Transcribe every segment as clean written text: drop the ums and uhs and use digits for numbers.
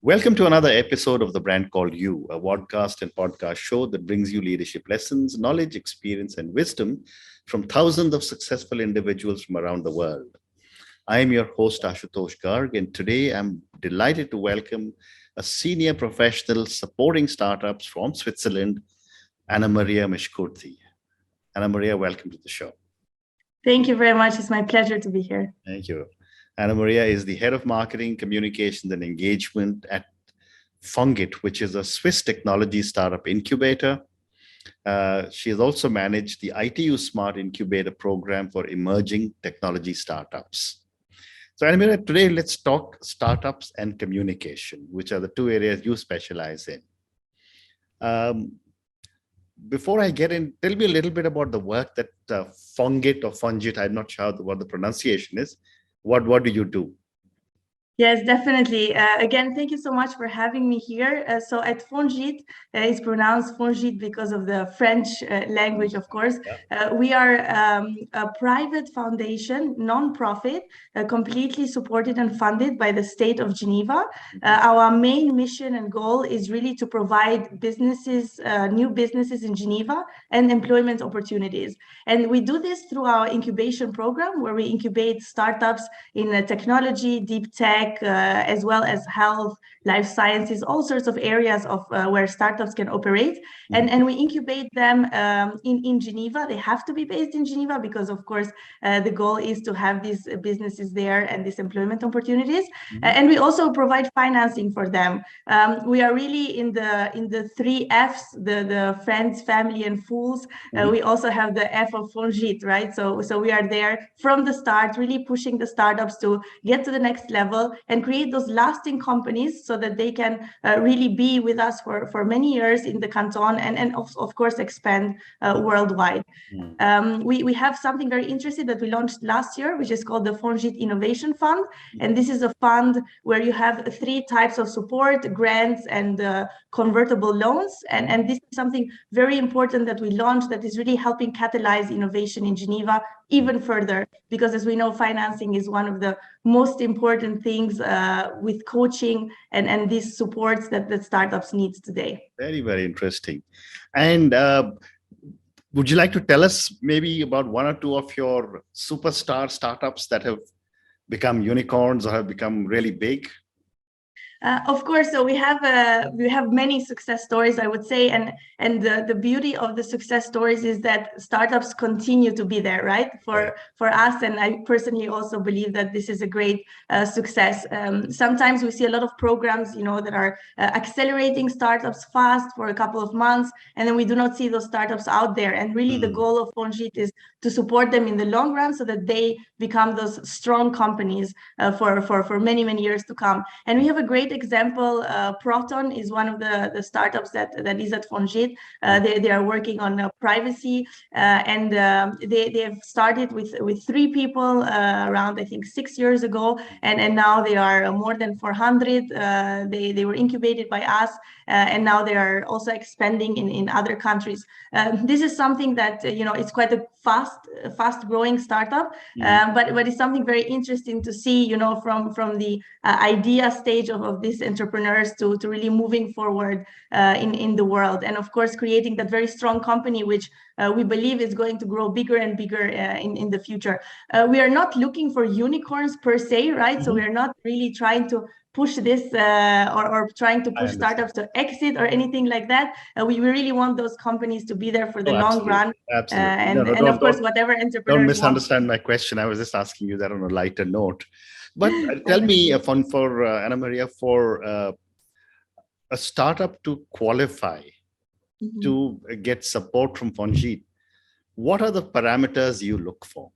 Welcome to another episode of The Brand Called You, a podcast and podcast show that brings you leadership lessons, knowledge, experience, and wisdom from thousands of successful individuals from around the world. I am your host, Ashutosh Garg, and today I'm delighted to welcome a senior professional supporting startups from Switzerland, AnaMaria Meshkurti. AnaMaria, welcome to the show. Thank you very much. It's my pleasure to be here. Thank you. AnaMaria is the head of marketing, communications, and engagement at FONGIT, which is a Swiss Technology Startup Incubator. She has also managed the ITU Smart Incubator program for emerging technology startups. So AnaMaria, today let's talk startups and communication, which are the two areas you specialize in. Before I get in, tell me a little bit about the work that FONGIT or FONGIT, I'm not sure what the pronunciation is. What do you do? Yes, definitely. Again, thank you so much for having me here. So at FONGIT, it's pronounced FONGIT because of the French language, of course. We are a private foundation, non-profit, completely supported and funded by the state of Geneva. Our main mission and goal is really to provide businesses, new businesses in Geneva and employment opportunities. And we do this through our incubation program, where we incubate startups in technology, deep tech, as well as health, life sciences, all sorts of areas of where startups can operate. And we incubate them in Geneva. They have to be based in Geneva because, of course, the goal is to have these businesses there and these employment opportunities. And we also provide financing for them. We are really in the three Fs, the friends, family, and fools. We also have the F of FONGIT, right? So we are there from the start, really pushing the startups to get to the next level and create those lasting companies so that they can really be with us for many years in the canton and of course expand worldwide. We have something very interesting that we launched last year, which is called the FONGIT Innovation Fund. And this is a fund where you have three types of support: grants and convertible loans. And this is something very important that we launched that is really helping catalyze innovation in Geneva even further, because as we know, financing is one of the most important things with coaching and these supports that startups need today. Very, very interesting. And would you like to tell us maybe about one or two of your superstar startups that have become unicorns or have become really big? Of course, so we have many success stories, I would say, and the beauty of the success stories is that startups continue to be there, right? For us, and I personally also believe that this is a great success. Sometimes we see a lot of programs, that are accelerating startups fast for a couple of months, and then we do not see those startups out there. And really, the goal of FONGIT is to support them in the long run so that they become those strong companies for many, many years to come. And we have a great example. Proton is one of the startups that is at FONGIT. They are working on privacy, and they have started with 3 people around, I think, 6 years ago, and now they are more than 400. They were incubated by us, and now they are also expanding in other countries. This is something that it's quite a fast growing startup, but it's something very interesting to see, from the idea stage of these entrepreneurs to really moving forward in the world, and of course creating that very strong company which we believe is going to grow bigger and bigger in the future. We are not looking for unicorns per se, right? So we are not really trying to push this or trying to push startups to exit or anything like that. We really want those companies to be there for the long run. Absolutely. And of course, whatever entrepreneurs don't misunderstand my question. I was just asking you that on a lighter note. But tell me, for AnaMaria, for a startup to qualify to get support from FONGIT, what are the parameters you look for?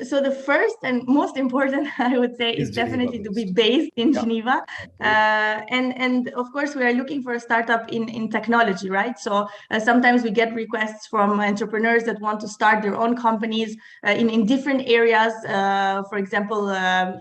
So the first and most important, I would say, is definitely to be based in Geneva. And of course, we are looking for a startup in technology, right? So sometimes we get requests from entrepreneurs that want to start their own companies in different areas, for example,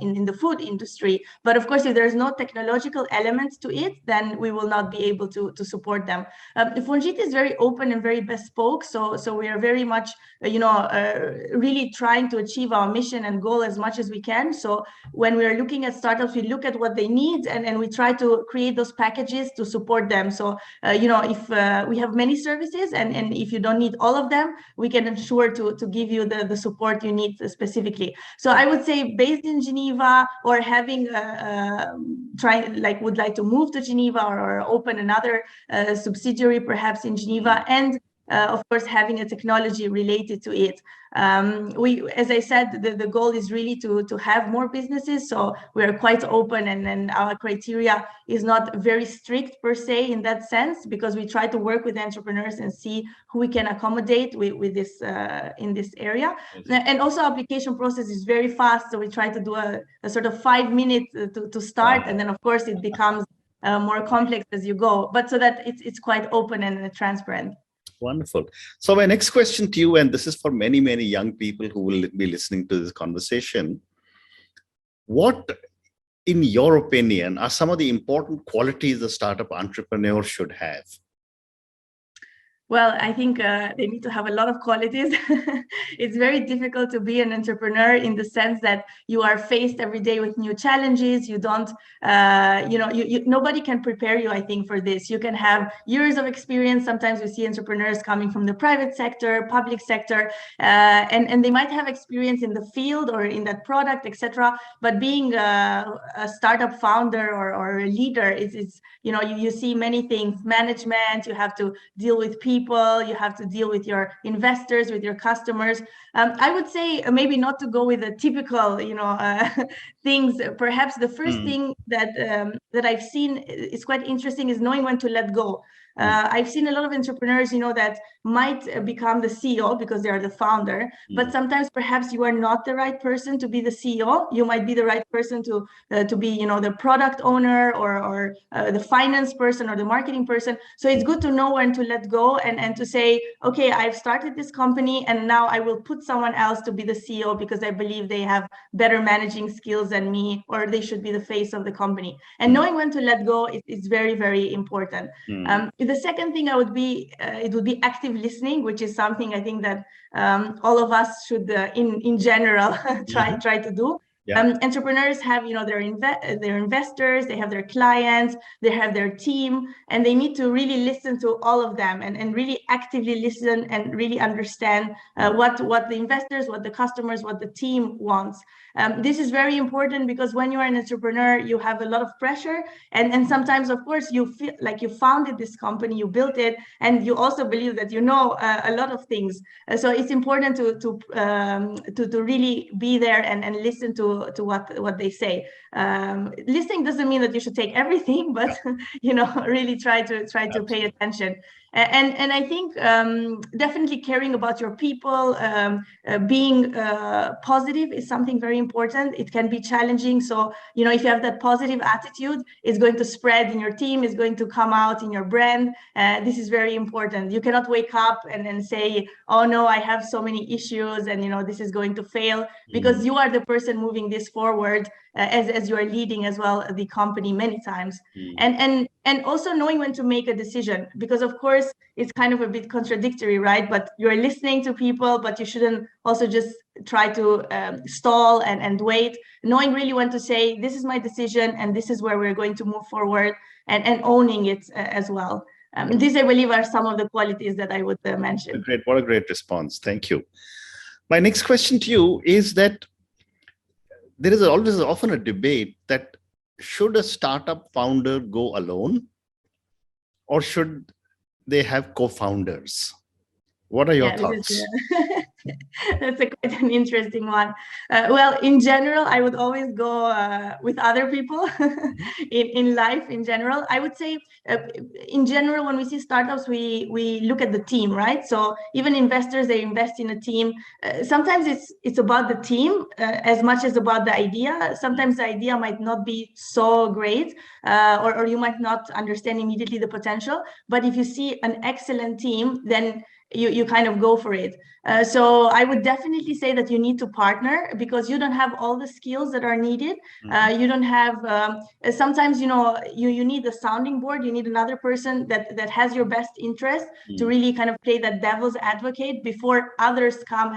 in the food industry. But of course, if there's no technological element to it, then we will not be able to support them. FONGIT is very open and very bespoke. So we are very much, really trying to achieve achieve our mission and goal as much as we can. So when we are looking at startups, we look at what they need, and we try to create those packages to support them. So, if we have many services, and if you don't need all of them, we can ensure to give you the support you need specifically. So I would say based in Geneva, or having would like to move to Geneva, or open another subsidiary perhaps in Geneva, and of course having a technology related to it. As I said, the goal is really to have more businesses, so we're quite open, and our criteria is not very strict per se in that sense, because we try to work with entrepreneurs and see who we can accommodate with this in this area. And also application process is very fast, so we try to do a sort of 5 minutes to start, and then of course it becomes more complex as you go, but so that it's quite open and transparent. Wonderful. So my next question to you, and this is for many, many young people who will be listening to this conversation. What, in your opinion, are some of the important qualities a startup entrepreneur should have? Well, I think they need to have a lot of qualities. It's very difficult to be an entrepreneur in the sense that you are faced every day with new challenges. You don't, nobody can prepare you, I think, for this. You can have years of experience. Sometimes we see entrepreneurs coming from the private sector, public sector, and they might have experience in the field or in that product, etc. But being a startup founder or a leader is you see many things: management. You have to deal with people. You have to deal with your investors, with your customers. I would say maybe not to go with the typical, things. Perhaps the first thing that I've seen is quite interesting is knowing when to let go. I've seen a lot of entrepreneurs, that might become the CEO because they are the founder, but sometimes perhaps you are not the right person to be the CEO. You might be the right person to be, the product owner or the finance person or the marketing person. So it's good to know when to let go and to say, okay, I've started this company and now I will put someone else to be the CEO because I believe they have better managing skills than me, or they should be the face of the company. And knowing when to let go is very, very important. The second thing it would be active listening, which is something I think that all of us should, in general, try to do. Entrepreneurs have, their investors, they have their clients, they have their team, and they need to really listen to all of them and really actively listen and really understand what the investors, what the customers, what the team wants. This is very important because when you are an entrepreneur, you have a lot of pressure, and sometimes, of course, you feel like you founded this company, you built it, and you also believe that you know a lot of things. So it's important to really be there and listen to what they say. Listening doesn't mean that you should take everything, but really try to pay attention. And I think definitely caring about your people, being positive is something very important. It can be challenging. So, if you have that positive attitude, it's going to spread in your team, it's going to come out in your brand. This is very important. You cannot wake up and then say, oh no, I have so many issues and, this is going to fail, because you are the person moving this forward as you are leading as well the company many times. And also knowing when to make a decision, because of course it's kind of a bit contradictory, right? But you're listening to people, but you shouldn't also just try to stall and wait. Knowing really when to say, this is my decision and this is where we're going to move forward, and owning it as well. These, I believe, are some of the qualities that I would mention. What a great response. Thank you. My next question to you is that there is often a debate that should a startup founder go alone, or should they have co-founders? What are your thoughts? That's quite an interesting one. Well, in general, I would always go with other people in life. In general, I would say, in general, when we see startups, we look at the team, right? So even investors, they invest in a team. Sometimes it's about the team as much as about the idea. Sometimes the idea might not be so great, or you might not understand immediately the potential. But if you see an excellent team, then you kind of go for it. So I would definitely say that you need to partner, because you don't have all the skills that are needed. You don't have, sometimes, you need a sounding board. You need another person that has your best interest to really kind of play that devil's advocate before others come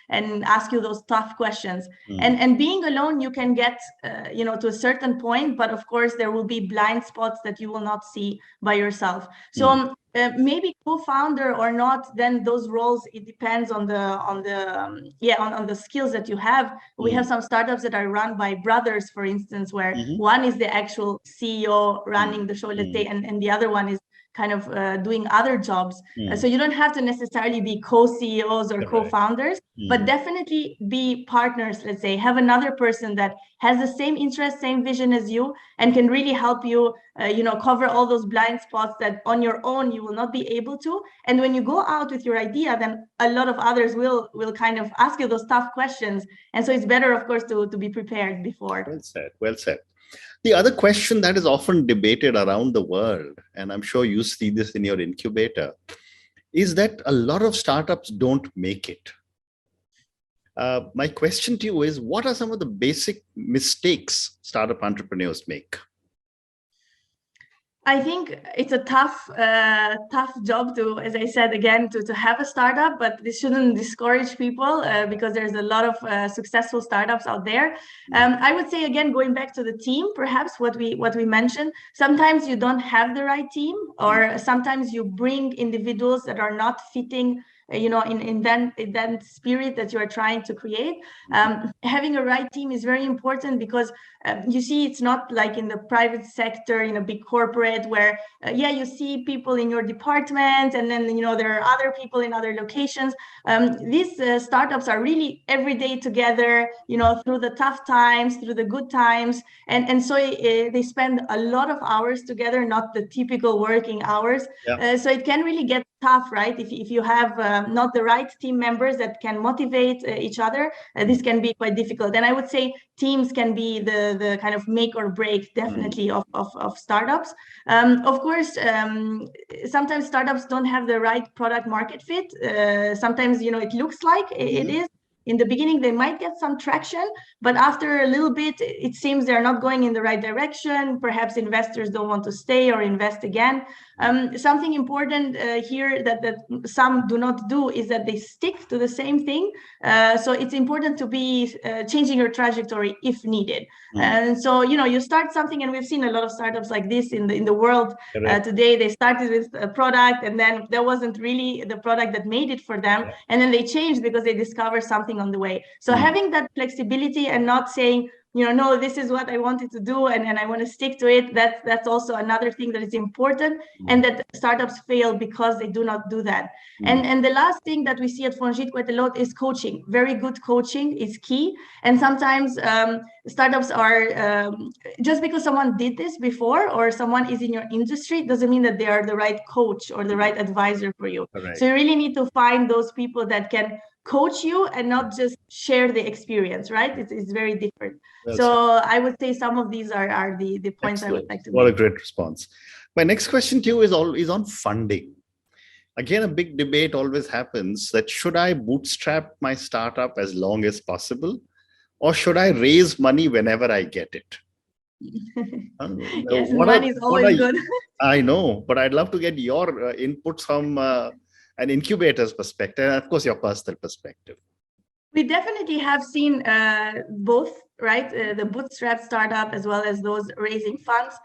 and ask you those tough questions. And being alone, you can get, to a certain point, but of course there will be blind spots that you will not see by yourself. So maybe co-founder or not, then those roles, it depends on the skills that you have. We have some startups that are run by brothers, for instance, where one is the actual CEO running the show, let's say, and the other one is kind of doing other jobs. So you don't have to necessarily be co-CEOs or co-founders, but definitely be partners, let's say. Have another person that has the same interest, same vision as you, and can really help you, cover all those blind spots that on your own you will not be able to. And when you go out with your idea, then a lot of others will kind of ask you those tough questions. And so it's better, of course, to be prepared before. Well said. Well said. The other question that is often debated around the world, and I'm sure you see this in your incubator, is that a lot of startups don't make it. My question to you is, what are some of the basic mistakes startup entrepreneurs make? I think it's a tough job to, as I said again, to have a startup, but this shouldn't discourage people because there's a lot of successful startups out there. I would say, again, going back to the team, perhaps what we mentioned, sometimes you don't have the right team, or sometimes you bring individuals that are not fitting, in that spirit that you are trying to create. Having a right team is very important, because you see, it's not like in the private sector, in a big corporate, where you see people in your department, and then there are other people in other locations. These startups are really every day together, through the tough times, through the good times, and so they spend a lot of hours together, not the typical working hours. So it can really get tough, right? If you have not the right team members that can motivate each other, this can be quite difficult. And I would say teams can be the kind of make or break, definitely, of startups. Of course, sometimes startups don't have the right product market fit. Sometimes, it looks like it is. In the beginning, they might get some traction, but after a little bit, it seems they're not going in the right direction. Perhaps investors don't want to stay or invest again. Something important here that some do not do is that they stick to the same thing. So it's important to be changing your trajectory if needed. And so, you start something, and we've seen a lot of startups like this in the world today. They started with a product, and then there wasn't really the product that made it for them. And then they changed because they discovered something on the way. So having that flexibility and not saying, no, this is what I wanted to do, and I want to stick to it. That's also another thing that is important, and that startups fail because they do not do that. And the last thing that we see at FONGIT quite a lot is coaching. Very good coaching is key. And sometimes startups are, just because someone did this before or someone is in your industry, doesn't mean that they are the right coach or the right advisor for you. So you really need to find those people that can coach you and not just share the experience, right? It's very different. So I would say some of these are the points I would like to make. What a great response. My next question to you is on funding. Again, a big debate always happens that should I bootstrap my startup as long as possible, or should I raise money whenever I get it? Yes, money is always good. I know, but I'd love to get your input from an incubator's perspective, and of course, your personal perspective. We definitely have seen both, right? The bootstrap startup as well as those raising funds.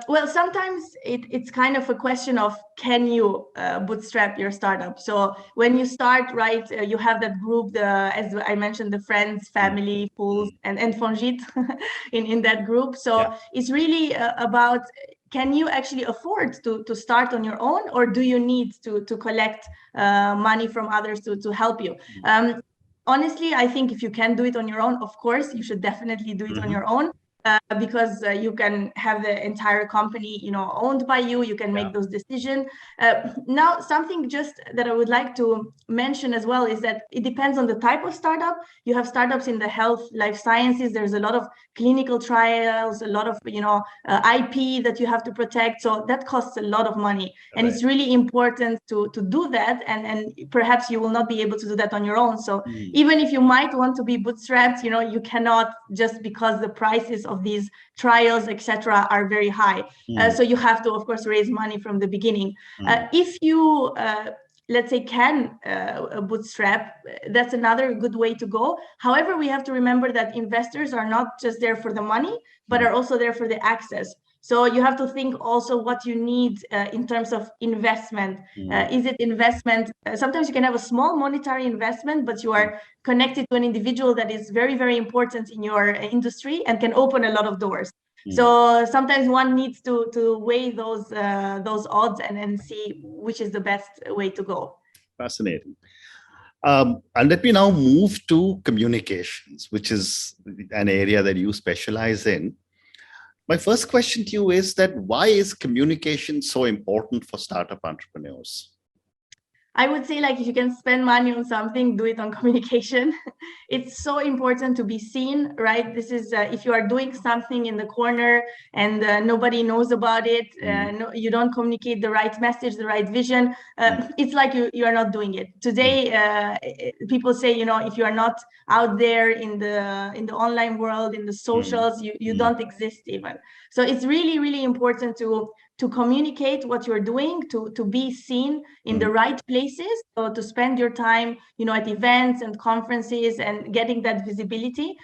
Well, sometimes it's kind of a question of, can you bootstrap your startup? So when you start, right, you have that group, as I mentioned, the friends, family, pools, and FONGIT in that group. So it's really about, can you actually afford to start on your own, or do you need to collect money from others to help you? Honestly, I think if you can do it on your own, of course, you should definitely do it on your own. because you can have the entire company, owned by you. You can make those decisions. Now, something just that I would like to mention as well is that it depends on the type of startup. You have startups in the health, life sciences. There's a lot of clinical trials, a lot of, IP that you have to protect. So that costs a lot of money. And it's really important to do that. And perhaps you will not be able to do that on your own. So even if you might want to be bootstrapped, you cannot, just because the prices of these trials, etc., are very high. So you have to, of course, raise money from the beginning. If you let's say can bootstrap, that's another good way to go. However, we have to remember that investors are not just there for the money, but are also there for the access. So you have to think also what you need in terms of investment. Is it investment? Sometimes you can have a small monetary investment, but you are connected to an individual that is very, very important in your industry and can open a lot of doors. So sometimes one needs to weigh those odds and see which is the best way to go. Fascinating. And let me now move to communications, which is an area that you specialize in. My first question to you is that why is communication so important for startup entrepreneurs? I would say, like, if you can spend money on something, do it on communication. It's so important to be seen, right? This is if you are doing something in the corner and nobody knows about it, you don't communicate the right message, the right vision, it's like you are not doing it. Today, people say, if you are not out there in the online world, in the socials, you don't exist even. So it's really, really important to communicate what you're doing, to be seen in the right places, so to spend your time, at events and conferences and getting that visibility.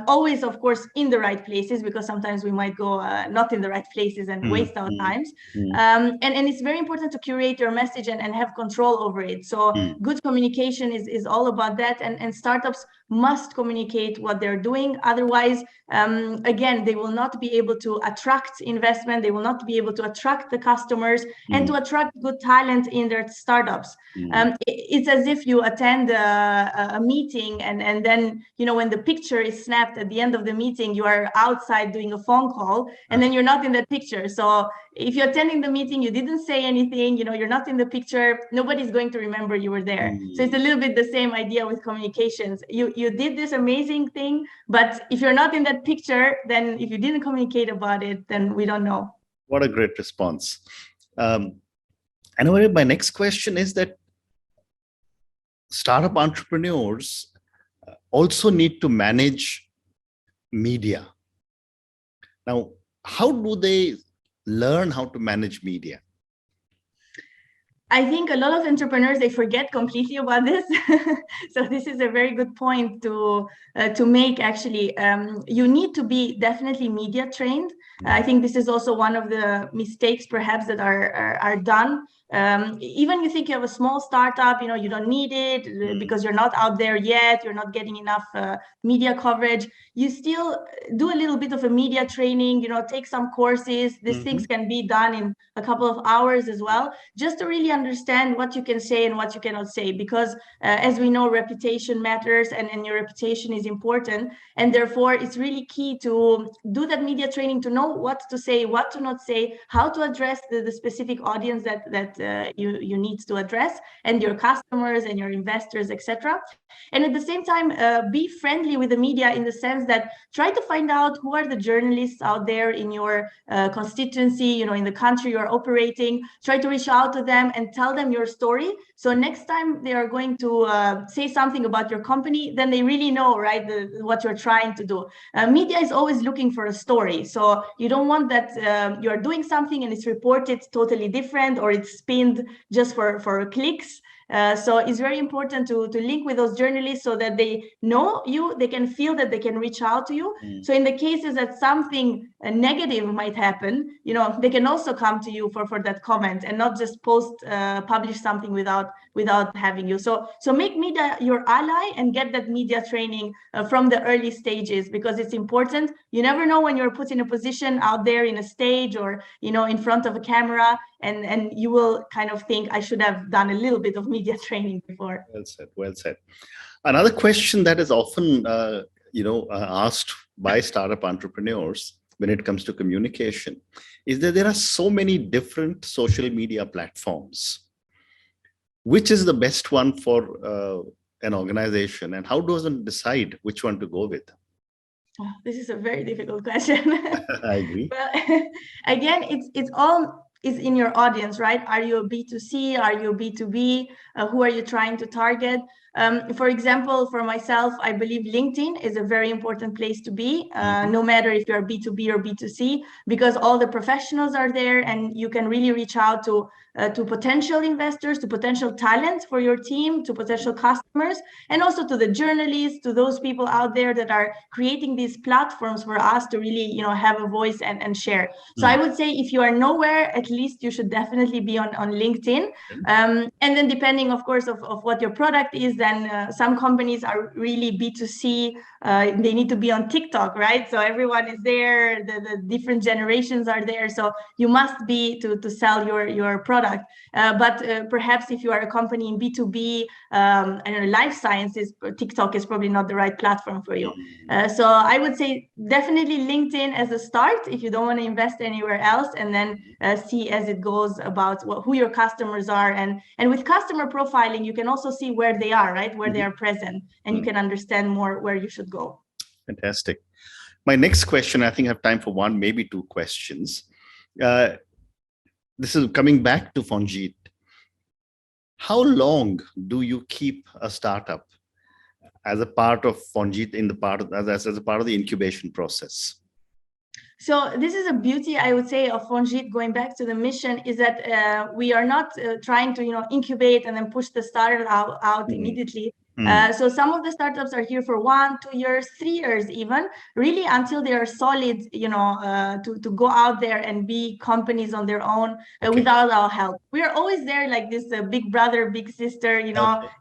Always, of course, in the right places, because sometimes we might go not in the right places and waste our times. And it's very important to curate your message and have control over it. So good communication is all about that. And startups must communicate what they're doing. Otherwise, again, they will not be able to attract investment. They will not be able to attract the customers and to attract good talent in their startups. It's as if you attend a meeting and then, when the picture is snapped at the end of the meeting, you are outside doing a phone call and then you're not in that picture. So if you're attending the meeting, you didn't say anything, you're not in the picture, nobody's going to remember you were there. So it's a little bit the same idea with communications. You did this amazing thing, but if you're not in that picture, then if you didn't communicate about it, then we don't know. What a great response. AnaMaria, my next question is that startup entrepreneurs also need to manage media. Now, how do they learn how to manage media? I think a lot of entrepreneurs, they forget completely about this. So this is a very good point to make, actually. You need to be definitely media trained. I think this is also one of the mistakes perhaps that are done. Even you think you have a small startup, you don't need it because you're not out there yet, you're not getting enough media coverage. You still do a little bit of a media training, take some courses. These things can be done in a couple of hours as well, just to really understand what you can say and what you cannot say, because as we know, reputation matters and your reputation is important. And therefore, it's really key to do that media training, to know what to say, what to not say, how to address the specific audience that you need to address, and your customers and your investors, etc. And at the same time, be friendly with the media, in the sense that try to find out who are the journalists out there in your constituency, in the country you're operating. Try to reach out to them and tell them your story. So next time they are going to say something about your company, then they really know, right, what you're trying to do. Media is always looking for a story. So you don't want that you're doing something and it's reported totally different, or it's pinned just for clicks. So it's very important to link with those journalists so that they know you, they can feel that they can reach out to you. So in the cases that something negative might happen, they can also come to you for that comment, and not just publish something without having you. So make media your ally and get that media training from the early stages, because it's important. You never know when you're put in a position out there in a stage, or in front of a camera, and you will kind of think, I should have done a little bit of media training before. Well said. Well said. Another question that is often asked by startup entrepreneurs when it comes to communication is that there are so many different social media platforms. Which is the best one for an organization, and how does one decide which one to go with? Oh, this is a very difficult question. I agree. Well, again, it's all is in your audience, right? Are you a B2C? Are you a B2B? Who are you trying to target? For example, for myself, I believe LinkedIn is a very important place to be, no matter if you're B2B or B2C, because all the professionals are there, and you can really reach out to potential investors, to potential talents for your team, to potential customers, and also to the journalists, to those people out there that are creating these platforms for us to really, have a voice and share. So I would say if you are nowhere, at least you should definitely be on LinkedIn. And then depending, of course, of what your product is, then some companies are really B2C. They need to be on TikTok, right? So everyone is there, the different generations are there. So you must be to sell your product. But perhaps if you are a company in B2B, I don't know, life sciences, TikTok is probably not the right platform for you. So I would say definitely LinkedIn as a start if you don't want to invest anywhere else, and then see as it goes about who your customers are. And with customer profiling, you can also see where they are, right? Where they are present, and you can understand more where you should go. Fantastic. My next question, I think I have time for one, maybe two questions. This is coming back to FONGIT. How long do you keep a startup as a part of FONGIT as a part of the incubation process? So this is a beauty, I would say, of FONGIT, going back to the mission, is that we are not trying to, incubate and then push the startup out immediately. So some of the startups are here for 1, 2 years, 3 years, even really until they are solid, to go out there and be companies on their own without our help. We are always there like this big brother, big sister,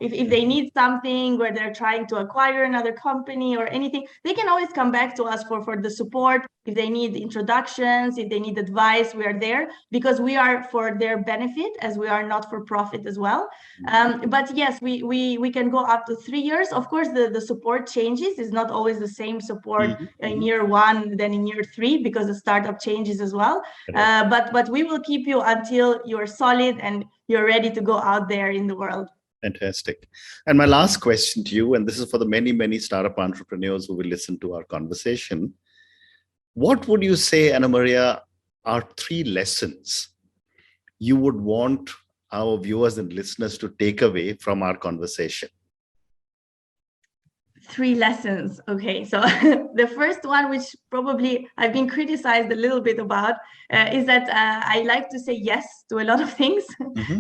if they need something where they're trying to acquire another company or anything, they can always come back to us for the support. If they need introductions, if they need advice, we are there because we are for their benefit, as we are not for profit as well. But yes, we can go up to 3 years. Of course, the support changes. It's not always the same support in year 1 than in year 3 because the startup changes as well. But we will keep you until you're solid and you're ready to go out there in the world. Fantastic. And my last question to you, and this is for the many, many startup entrepreneurs who will listen to our conversation. What would you say, AnaMaria, are 3 lessons you would want our viewers and listeners to take away from our conversation? 3 lessons. Okay, so the first one, which probably I've been criticized a little bit about, is that I like to say yes to a lot of things.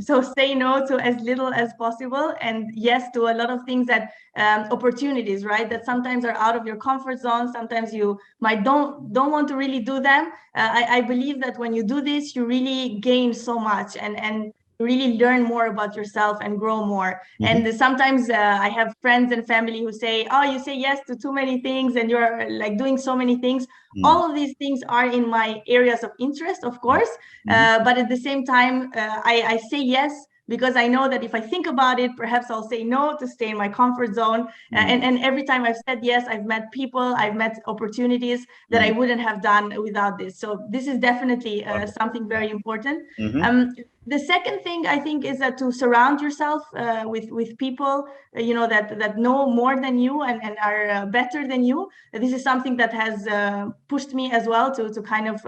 So say no to as little as possible, and yes to a lot of things that opportunities, right? That sometimes are out of your comfort zone. Sometimes you might don't want to really do them. I believe that when you do this, you really gain so much and really learn more about yourself and grow more. And sometimes I have friends and family who say, oh, you say yes to too many things and you're like doing so many things. All of these things are in my areas of interest, of course. But at the same time, I say yes because I know that if I think about it, perhaps I'll say no to stay in my comfort zone. And every time I've said yes, I've met people, I've met opportunities that I wouldn't have done without this. So this is definitely something very important. The second thing I think is that to surround yourself with people, that know more than you and are better than you. This is something that has pushed me as well to kind of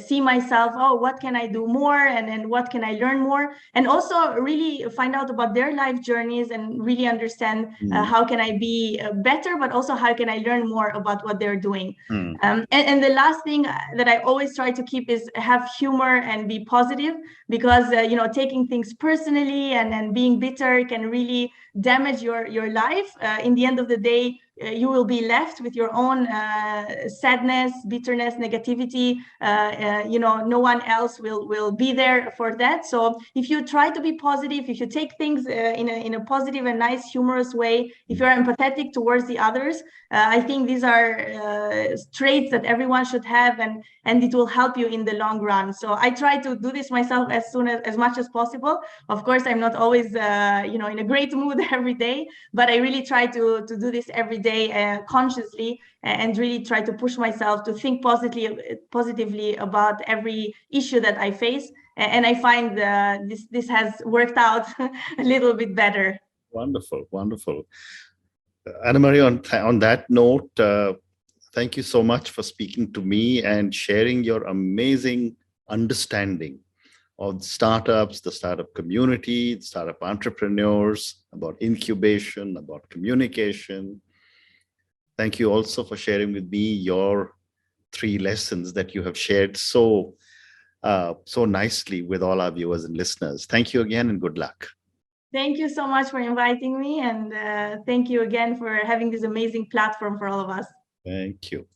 see myself, oh, what can I do more, and what can I learn more, and also really find out about their life journeys and really understand how can I be better, but also how can I learn more about what they're doing. And the last thing that I always try to keep is have humor and be positive, because taking things personally and being bitter can really damage your life. In the end of the day, you will be left with your own sadness, bitterness, negativity. No one else will be there for that. So if you try to be positive, if you take things in a positive and nice, humorous way, if you're empathetic towards the others, I think these are traits that everyone should have, and it will help you in the long run. So I try to do this myself as much as possible. Of course, I'm not always in a great mood every day, but I really try to do this every day day consciously, and really try to push myself to think positively about every issue that I face. And I find this has worked out a little bit better. Wonderful, wonderful. AnaMaria, on that note, thank you so much for speaking to me and sharing your amazing understanding of startups, the startup community, startup entrepreneurs, about incubation, about communication. Thank you also for sharing with me your 3 lessons that you have shared so nicely with all our viewers and listeners. Thank you again and good luck. Thank you so much for inviting me, and thank you again for having this amazing platform for all of us. Thank you.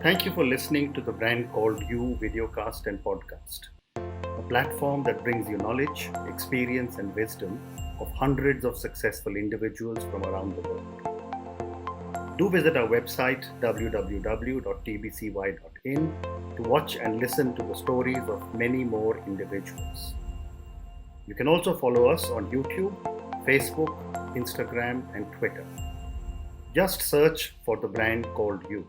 Thank you for listening to the Brand Called You videocast and podcast, a platform that brings you knowledge, experience, and wisdom of hundreds of successful individuals from around the world. Do visit our website www.tbcy.in to watch and listen to the stories of many more individuals. You can also follow us on YouTube, Facebook, Instagram, and Twitter. Just search for the Brand Called You.